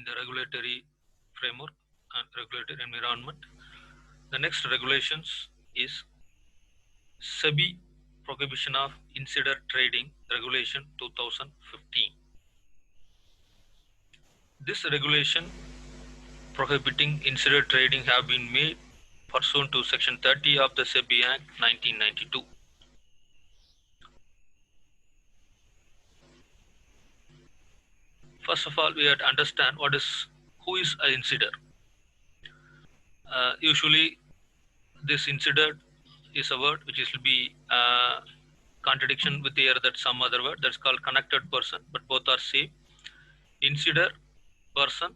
the regulatory framework and regulatory environment. The next regulations is SEBI Prohibition of Insider Trading Regulation 2015. This regulation prohibiting insider trading have been made pursuant to Section 30 of the SEBI Act 1992. First of all, we have to understand who is an insider. Usually, this insider is a word which will be contradiction with the other that some other word that's called connected person, but both are same. Insider person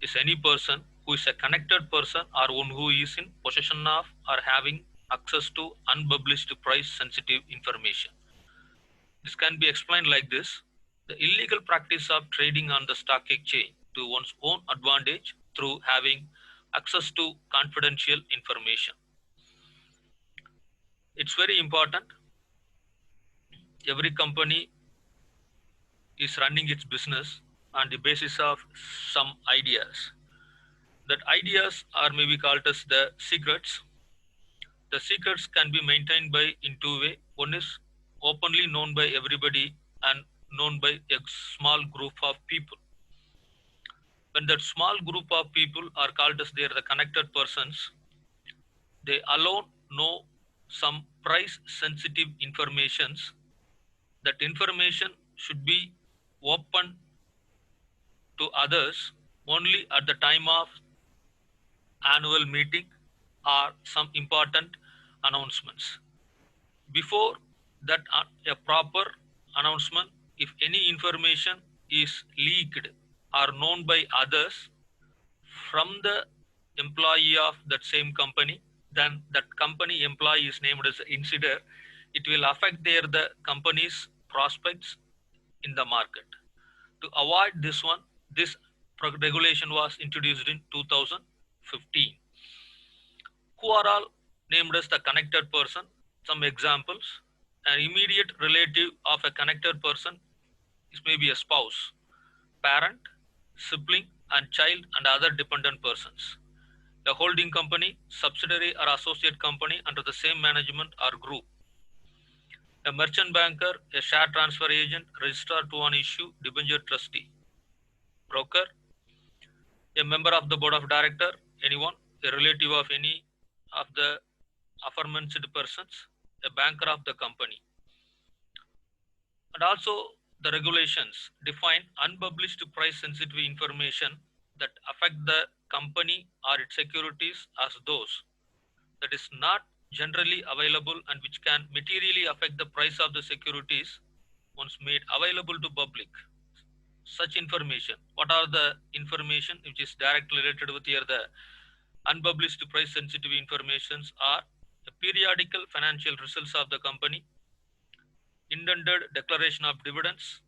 is any person who is a connected person or one who is in possession of or having access to unpublished price sensitive information. This can be explained like this: the illegal practice of trading on the stock exchange to one's own advantage through having access to confidential information. It's very important. Every company is running its business on the basis of some ideas. That ideas are maybe called as the secrets. The secrets can be maintained by in two ways. One is openly known by everybody and known by a small group of people. When that small group of people are called as they are the connected persons, they alone know some price sensitive informations. That information should be open to others only at the time of annual meeting or some important announcements. Before that, a proper announcement, if any information is leaked or known by others from the employee of that same company, then that company employee is named as insider. It will affect the company's prospects in the market. To avoid this one, this regulation was introduced in 2015. Who are all named as the connected person? Some examples: an immediate relative of a connected person is maybe a spouse, parent, sibling, and child, and other dependent persons. A holding company, subsidiary, or associate company under the same management or group. A merchant banker, a share transfer agent, registrar to on issue, debenture trustee. Broker, a member of the board of director, anyone, a relative of any of the aforementioned persons, a banker of the company. And also the regulations define unpublished price sensitive information that affect the company or its securities as those that is not generally available and which can materially affect the price of the securities once made available to public. Such information, what are the information which is directly related with here the unpublished price sensitive informations are the periodical financial results of the company, intended declaration of dividends,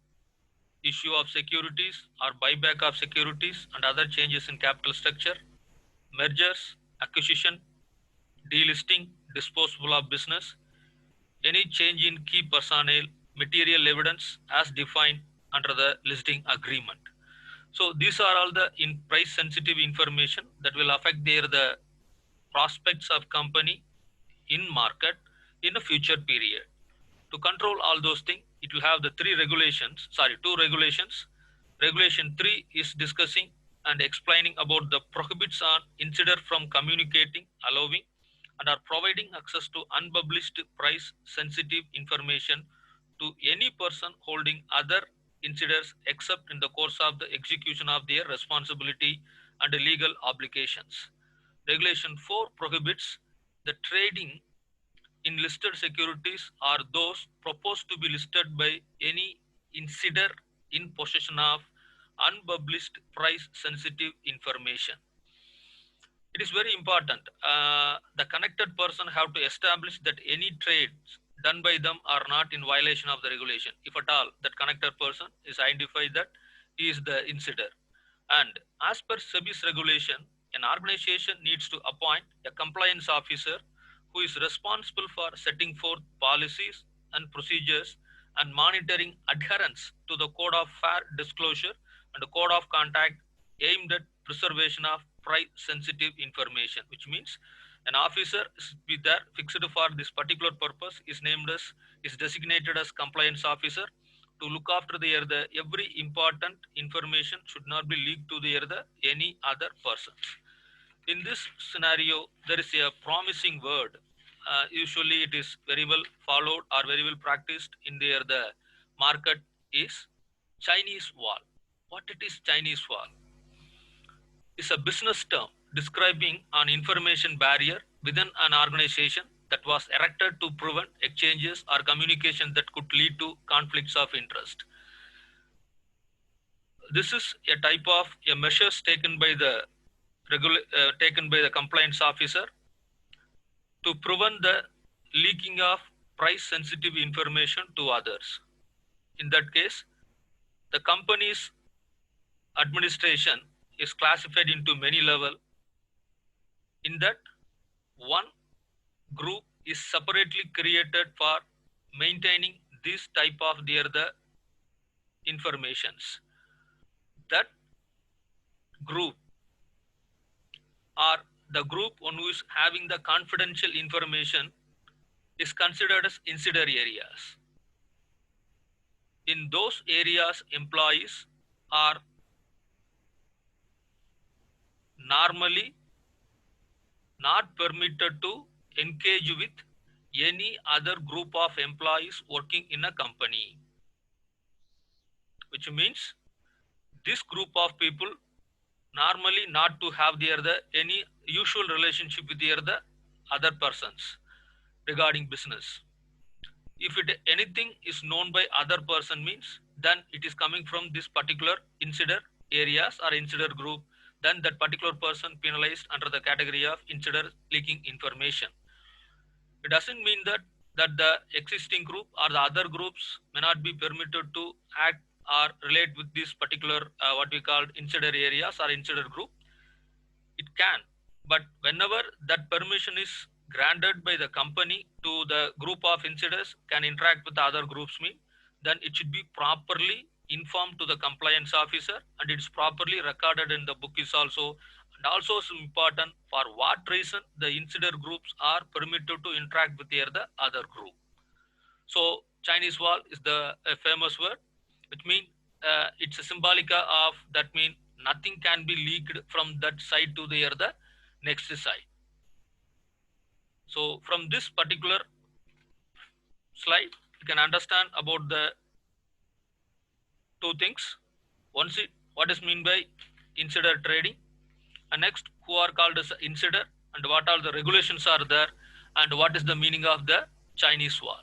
issue of securities or buyback of securities and other changes in capital structure, mergers, acquisition, delisting, disposal of business, any change in key personnel, material evidence as defined under the listing agreement. So these are all the in price sensitive information that will affect the prospects of company in market in a future period. To control all those things, it will have the two regulations. Regulation 3 is discussing and explaining about the prohibits on insider from communicating, allowing, and are providing access to unpublished price sensitive information to any person holding other insiders except in the course of the execution of their responsibility and legal obligations. Regulation 4 prohibits the trading in listed securities are those proposed to be listed by any insider in possession of unpublished price sensitive information. It is very important. The connected person have to establish that any trades done by them are not in violation of the regulation. If at all that connected person is identified that he is the insider. And as per SEBI's regulation, an organization needs to appoint a compliance officer who is responsible for setting forth policies and procedures and monitoring adherence to the code of fair disclosure and the code of conduct aimed at preservation of price sensitive information, which means an officer is be there fixed for this particular purpose is designated as compliance officer to look after the every important information should not be leaked to the any other persons. In this scenario, there is a promising word. Usually, it is very well followed or very well practiced in the market is Chinese wall. What it is Chinese wall? Is a business term describing an information barrier within an organization that was erected to prevent exchanges or communication that could lead to conflicts of interest. This is a type of a measures taken by the compliance officer to prevent the leaking of price sensitive information to others. In that case, the company's administration is classified into many levels. In that, one group is separately created for maintaining this type of the informations. That group or the group one who is having the confidential information is considered as insider areas. In those areas, employees are normally not permitted to engage with any other group of employees working in a company, which means this group of people normally not to have any usual relationship with the other persons regarding business. If anything is known by other person means then it is coming from this particular insider areas or insider group, then that particular person penalized under the category of insider leaking information. It doesn't mean that the existing group or the other groups may not be permitted to act or relate with this particular what we call insider areas or insider group. It can, but whenever that permission is granted by the company to the group of insiders can interact with the other groups mean, then it should be properly informed to the compliance officer and it's properly recorded in the book is also. And also is important for what reason the insider groups are permitted to interact with the other group. So Chinese wall is the famous word, which means it's a symbolica of that mean nothing can be leaked from that side to the next side. So from this particular slide, you can understand about the two things. Once what is mean by insider trading, and next who are called as insider and what all the regulations are there and what is the meaning of the Chinese wall.